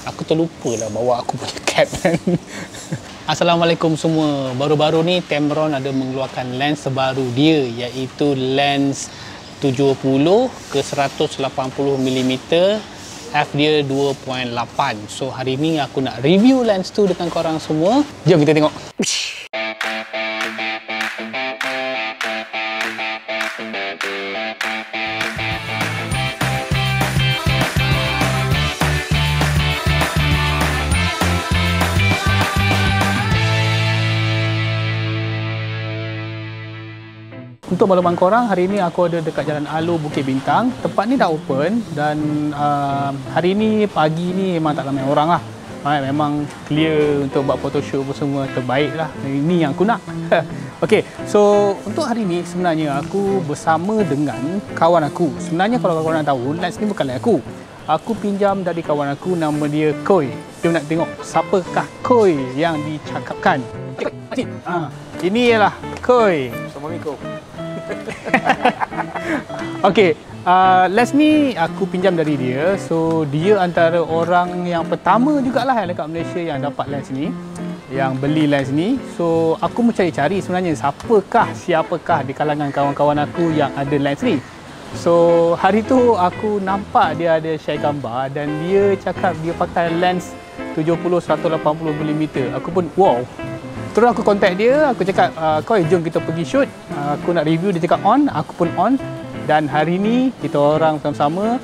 Aku terlupa lah bawa aku punya cap kan. Assalamualaikum semua. Baru-baru ni Tamron ada mengeluarkan lens terbaru dia, iaitu lens 70 ke 180mm, f dia 2.8. So hari ni aku nak review lens tu dengan korang semua. Jom kita tengok. Untuk makluman korang, hari ni aku ada dekat Jalan Alor, Bukit Bintang. Tempat ni dah open dan hari ni pagi ni memang tak ramai orang lah. Memang clear untuk buat photoshoot pun semua terbaik lah. Ini yang aku nak. Okay, so untuk hari ni sebenarnya aku bersama dengan kawan aku. Sebenarnya kalau korang tahu, lens ni bukan lens aku. Aku pinjam dari kawan aku, nama dia Koi. Jom nak tengok siapakah Koi yang dicakapkan. Ini ialah Koi. Assalamualaikum. Okey, lens ni aku pinjam dari dia. So dia antara orang yang pertama jugalah yang dekat Malaysia yang dapat lens ni, yang beli lens ni. So aku mencari-cari sebenarnya siapakah di kalangan kawan-kawan aku yang ada lens ni. So hari tu aku nampak dia ada share gambar dan dia cakap dia pakai lens 70-180mm. Aku pun wow. Terus aku contact dia, aku cakap, Koi jom kita pergi shoot. Aku nak review, dia cakap on, aku pun on. Dan hari ni kita orang sama-sama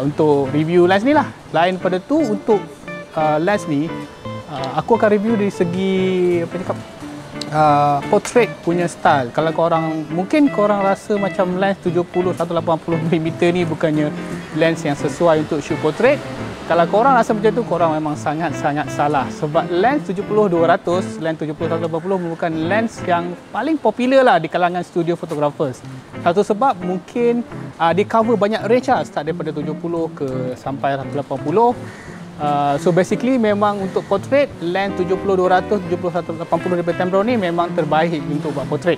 untuk review lens ni lah. Lain pada tu untuk lens ni, aku akan review dari segi portrait punya style. Kalau mungkin korang rasa macam lens 70-180mm ni bukannya lens yang sesuai untuk shoot portrait. Kalau korang rasa macam tu, korang memang sangat-sangat salah. Sebab lens 70-200, lens 70-180 merupakan lens yang paling popular lah di kalangan studio photographers. Satu sebab mungkin dia cover banyak range lah, start daripada 70 ke sampai 180. So basically memang untuk portrait, lens 70-200, 70-180 daripada Tamron ni memang terbaik untuk buat portrait.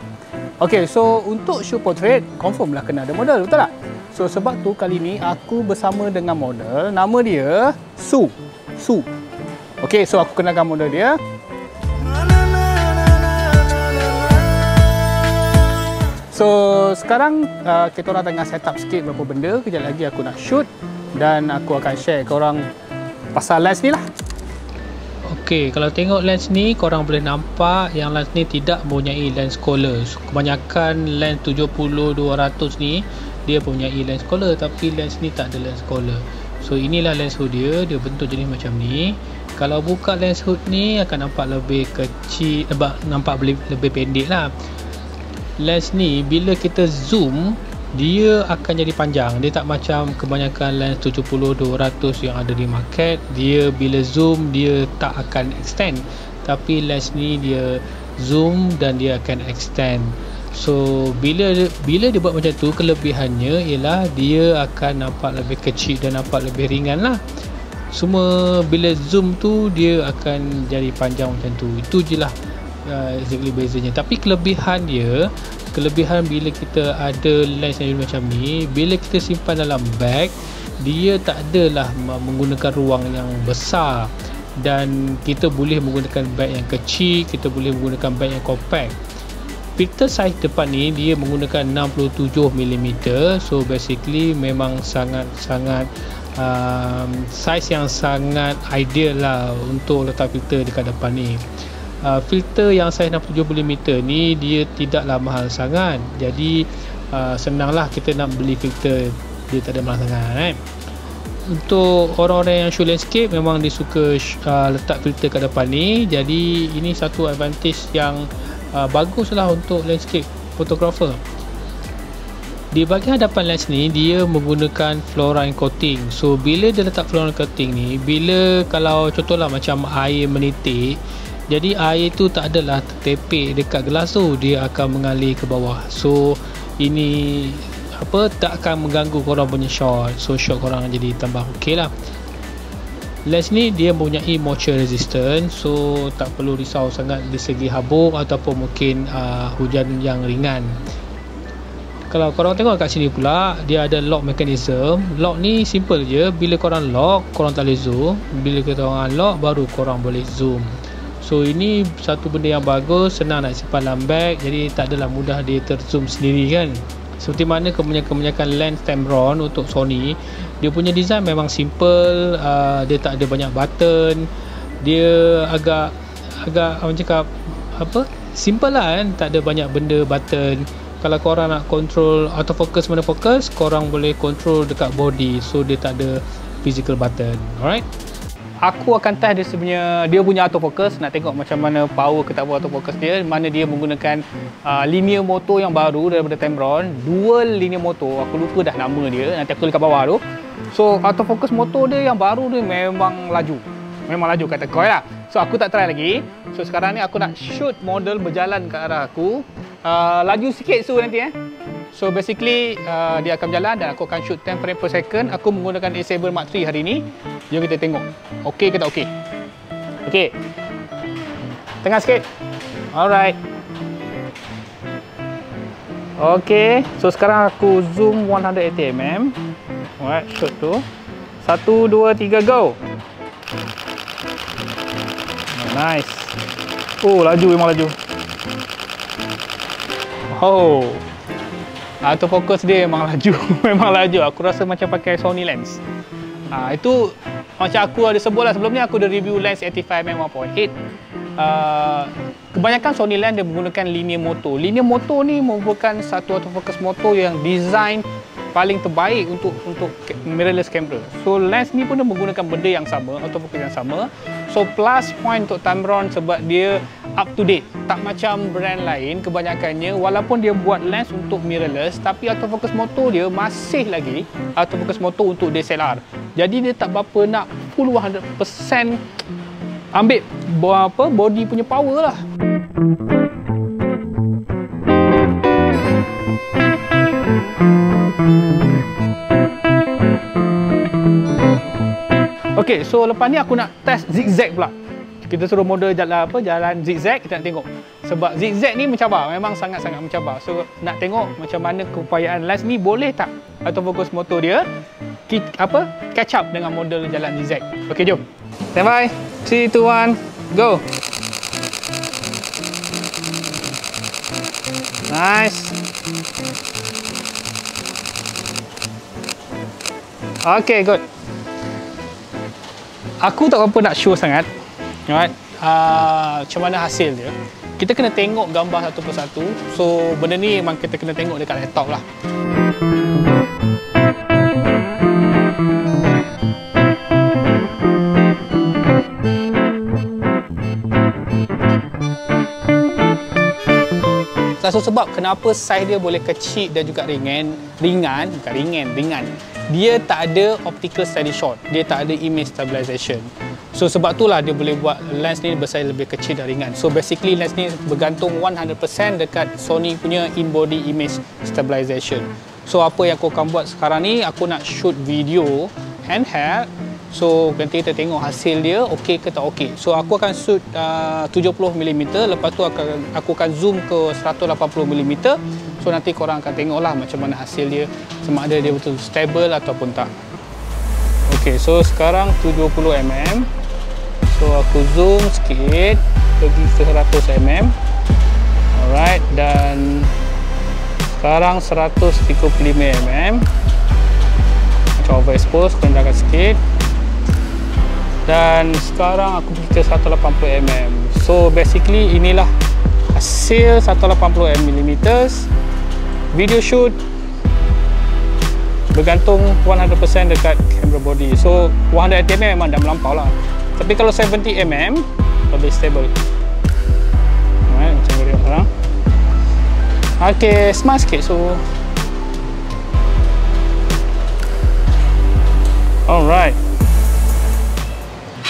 Okay, so untuk shoot portrait, confirm lah kena ada model, betul tak? So sebab tu kali ni aku bersama dengan model, nama dia Su. Okay, so aku kenalkan model dia. So sekarang kita orang tengah set up sikit beberapa benda. Kejap lagi aku nak shoot dan aku akan share korang pasal lens ni lah. Okey, kalau tengok lens ni korang boleh nampak yang lens ni tidak mempunyai lens collar. So, kebanyakan lens 70-200 ni dia mempunyai lens collar, tapi lens ni tak ada lens collar. So inilah lens hood dia bentuk jenis macam ni. Kalau buka lens hood ni akan nampak lebih kecil, nampak lebih pendek lah. Lens ni bila kita zoom dia akan jadi panjang. Dia tak macam kebanyakan lens 70-200 yang ada di market. Dia bila zoom dia tak akan extend, tapi lens ni dia zoom dan dia akan extend. So bila dia buat macam tu, kelebihannya ialah dia akan nampak lebih kecil dan nampak lebih ringan lah. Semua bila zoom tu dia akan jadi panjang macam tu. Itu je lah exactly bezanya. Tapi kelebihan bila kita ada lens yang macam ni, bila kita simpan dalam bag, dia tak adalah menggunakan ruang yang besar. Dan kita boleh menggunakan bag yang kecil, kita boleh menggunakan bag yang compact. Filter size depan ni dia menggunakan 67mm. So basically memang sangat-sangat size yang sangat ideal lah untuk letak filter dekat depan ni. Filter yang size 67mm ni dia tidaklah mahal sangat. Jadi senanglah kita nak beli filter, dia tak ada mahal sangat. Untuk orang-orang yang shoot landscape memang dia suka letak filter kat depan ni. Jadi ini satu advantage yang baguslah untuk landscape photographer. Di bahagian hadapan lens ni dia menggunakan fluorine coating. So bila dia letak fluorine coating ni, kalau contohlah macam air menitik, jadi air tu tak adalah tertepek dekat gelas tu, dia akan mengalir ke bawah. So ini tak akan mengganggu korang punya shot. So shot korang jadi tambah okey lah. Lens ni dia mempunyai moisture resistant, so tak perlu risau sangat dari segi habuk ataupun mungkin hujan yang ringan. Kalau korang tengok kat sini pula, dia ada lock mechanism. Lock ni simple je. Bila korang lock, korang tak boleh zoom. Bila korang unlock, baru korang boleh zoom. So ini satu benda yang bagus, senang nak simpan dalam bag. Jadi tak adalah mudah dia terzoom sendiri kan. Seperti mana kebanyakan lens Tamron untuk Sony, dia punya design memang simple. Dia tak ada banyak button. Dia agak orang cakap apa, simple lah kan. Tak ada banyak benda button. Kalau korang nak control autofocus mana fokus, korang boleh control dekat body. So dia tak ada physical button. Alright, aku akan test dia punya autofocus. Nak tengok macam mana power ke tak power autofocus dia. Mana dia menggunakan linear motor yang baru daripada Tamron, dual linear motor. Aku lupa dah nama dia, nanti aku tulis kat bawah tu. So autofocus motor dia yang baru dia memang laju. Memang laju kata koi lah. So aku tak try lagi. So sekarang ni aku nak shoot model berjalan ke arah aku. Laju sikit so nanti So basically dia akan berjalan dan aku akan shoot 10 frame per second. Aku menggunakan A7 Mark III hari ni. Jom kita tengok okey ke tak okey. Okey, tengah sikit. Alright, okey. So sekarang aku zoom 180mm. Alright, shoot tu 1, 2, 3, go. Nice. Oh, laju, memang laju. Oh, autofocus dia memang laju. Memang laju. Aku rasa macam pakai Sony lens. Itu macam aku ada sebut lah sebelum ni, aku ada review lens 85mm 1.8. Kebanyakan Sony lens dia menggunakan linear motor. Linear motor ni merupakan satu autofocus motor yang design paling terbaik untuk mirrorless camera. So lens ni pun dia menggunakan benda yang sama, autofocus yang sama. So plus point untuk Tamron sebab dia up to date. Tak macam brand lain kebanyakannya, walaupun dia buat lens untuk mirrorless, tapi autofocus motor dia masih lagi autofocus motor untuk DSLR. Jadi dia tak berapa nak full 100% ambil body punya power lah. Okey, so lepas ni aku nak test zigzag pula. Kita suruh model jalan zigzag, kita nak tengok. Sebab zigzag ni mencabar, memang sangat-sangat mencabar. So nak tengok macam mana keupayaan lens ni, boleh tak autofocus motor dia catch up dengan model jalan zigzag. Okey, jom. Stand by. 3, 2, 1, go. Nice. Okay, good. Aku tak berapa nak show sangat, right? Macam mana hasil dia. Kita kena tengok gambar satu persatu. So benda ni memang kita kena tengok dekat laptop lah. Satu sebab kenapa saiz dia boleh kecil dan juga ringan. Dia tak ada optical steady shot. Dia tak ada image stabilization. So sebab itulah dia boleh buat lens ni bersaiz lebih kecil dan ringan. So basically lens ni bergantung 100% dekat Sony punya in-body image stabilization. So apa yang aku akan buat sekarang ni, aku nak shoot video handheld. So nanti kita tengok hasil dia okey ke tak okey. So aku akan shoot 70mm, lepas tu aku akan zoom ke 180mm. So nanti korang akan tengoklah macam mana hasil dia, sama ada dia betul stable ataupun tak. Okey, so sekarang 70mm. So aku zoom sikit pergi 100mm. Alright, dan sekarang 135mm. Macam overexpose, kurangkan sikit. Dan sekarang aku pergi ke 180mm. So basically inilah hasil 180mm video shoot, bergantung 100% dekat camera body. So 180mm memang dah melampau lah, tapi kalau 70mm lebih stable. Alright, macam video sekarang. Okay, smart sikit. So alright.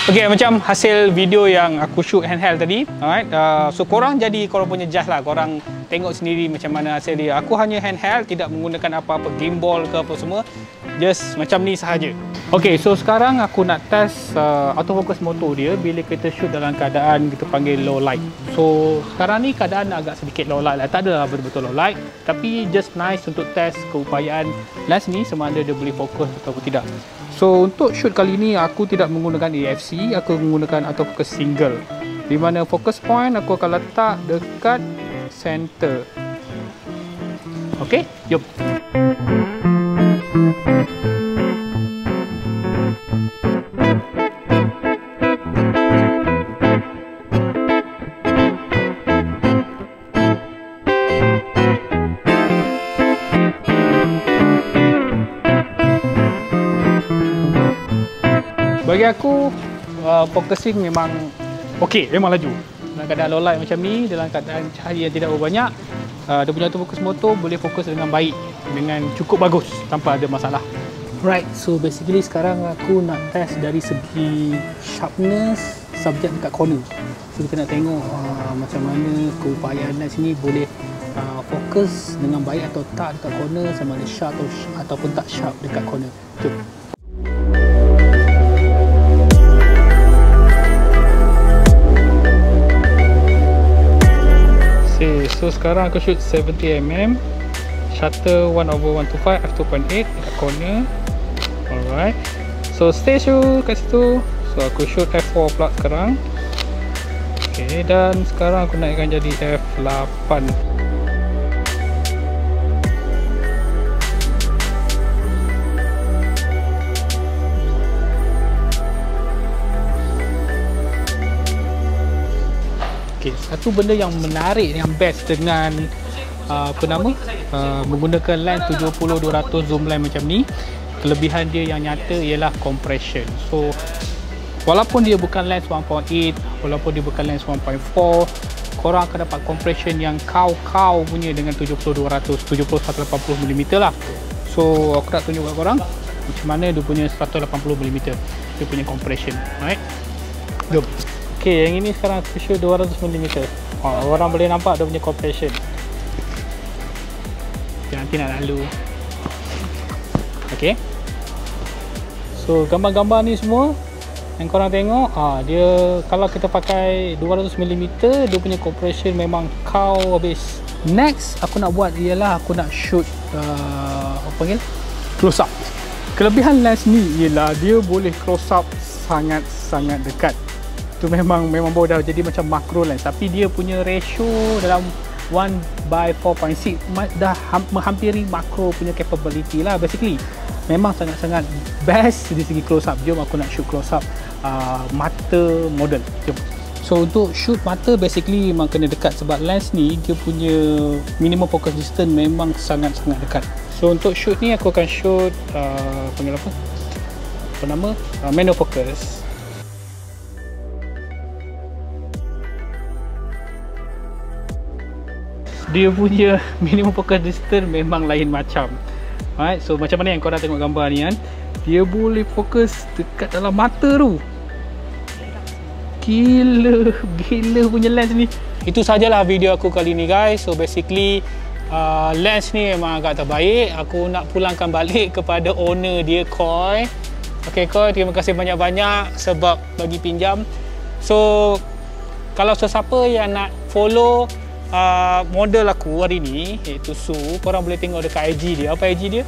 Okay, macam hasil video yang aku shoot handheld tadi. Alright, so korang punya judge lah. Korang tengok sendiri macam mana hasil dia. Aku hanya handheld, tidak menggunakan apa-apa gimbal ke apa semua. Just macam ni sahaja. Okay, so sekarang aku nak test autofocus motor dia bila kita shoot dalam keadaan kita panggil low light. So sekarang ni keadaan agak sedikit low light lah, tak adalah betul-betul low light, tapi just nice untuk test keupayaan lens ni sama ada dia boleh fokus ataupun tidak. So untuk shoot kali ni aku tidak menggunakan AFC, aku menggunakan autofocus single, di mana focus point aku akan letak dekat center. Okay, jom. Bagi aku, focusing memang okey, memang laju. Dalam keadaan low light macam ni, dalam keadaan cahaya yang tidak berbanyak, dia punya autofocus motor boleh fokus dengan baik, dengan cukup bagus tanpa ada masalah. Right, so basically sekarang aku nak test dari segi sharpness subjek dekat corner. So kita nak tengok macam mana keupayaan lens ni boleh fokus dengan baik atau tak dekat corner, sama ada sharp ataupun tak sharp dekat corner. Jom. So sekarang aku shoot 70mm, shutter 1/125 f2.8 dekat corner. Alright, so stay shoot kat situ. So aku shoot f4 pula sekarang. Okay, dan sekarang aku naikkan jadi f8. Satu benda yang menarik, yang best dengan menggunakan lens 70-200 zoom lens macam ni, kelebihan dia yang nyata ialah compression. So walaupun dia bukan lens 1.8, walaupun dia bukan lens 1.4, korang akan dapat compression yang kau punya dengan 70-200, 70-180mm lah. So aku nak tunjuk kat korang macam mana dia punya 180mm dia punya compression. Alright, jom. Okay, yang ini sekarang aku shoot 200mm. Orang boleh nampak dia punya compression. Okay, nanti nak lalu. Okay, so gambar-gambar ni semua yang korang tengok, dia kalau kita pakai 200mm, dia punya compression memang kau habis. Next aku nak buat ialah aku nak shoot apa panggil, close up. Kelebihan lens ni ialah dia boleh close up sangat-sangat dekat. Tu memang baru dah jadi macam macro lens, tapi dia punya ratio dalam 1/4.6 dah menghampiri macro punya capability lah. Basically memang sangat-sangat best di segi close up. Jom aku nak shoot close up mata model. Jom. So untuk shoot mata basically memang kena dekat, sebab lens ni dia punya minimum focus distance memang sangat-sangat dekat. So untuk shoot ni aku akan shoot panggil apa nama, manual focus. Dia punya minimum focus distance memang lain macam. Alright, so macam mana yang korang tengok gambar ni kan, dia boleh fokus dekat dalam mata tu. Gila punya lens ni. Itu sajalah video aku kali ni guys. So basically lens ni memang agak terbaik. Aku nak pulangkan balik kepada owner dia, Koi. Okay Koi, terima kasih banyak-banyak sebab bagi pinjam. So kalau sesiapa yang nak follow model aku hari ni, iaitu Su, korang boleh tengok dekat IG dia. Apa IG dia?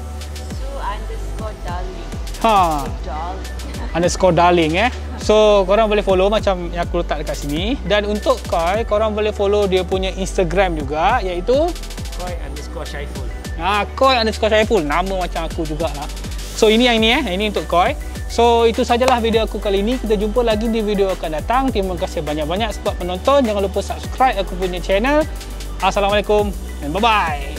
Su_darling. So korang boleh follow macam yang aku letak dekat sini. Dan untuk Koi, korang boleh follow dia punya Instagram juga, iaitu Koi_Syaiful. Koi_Syaiful, nama macam aku jugalah. So ini yang ini ini untuk Koi. So itu sajalah video aku kali ini. Kita jumpa lagi di video akan datang. Terima kasih banyak-banyak sebab penonton. Jangan lupa subscribe aku punya channel. Assalamualaikum and bye-bye.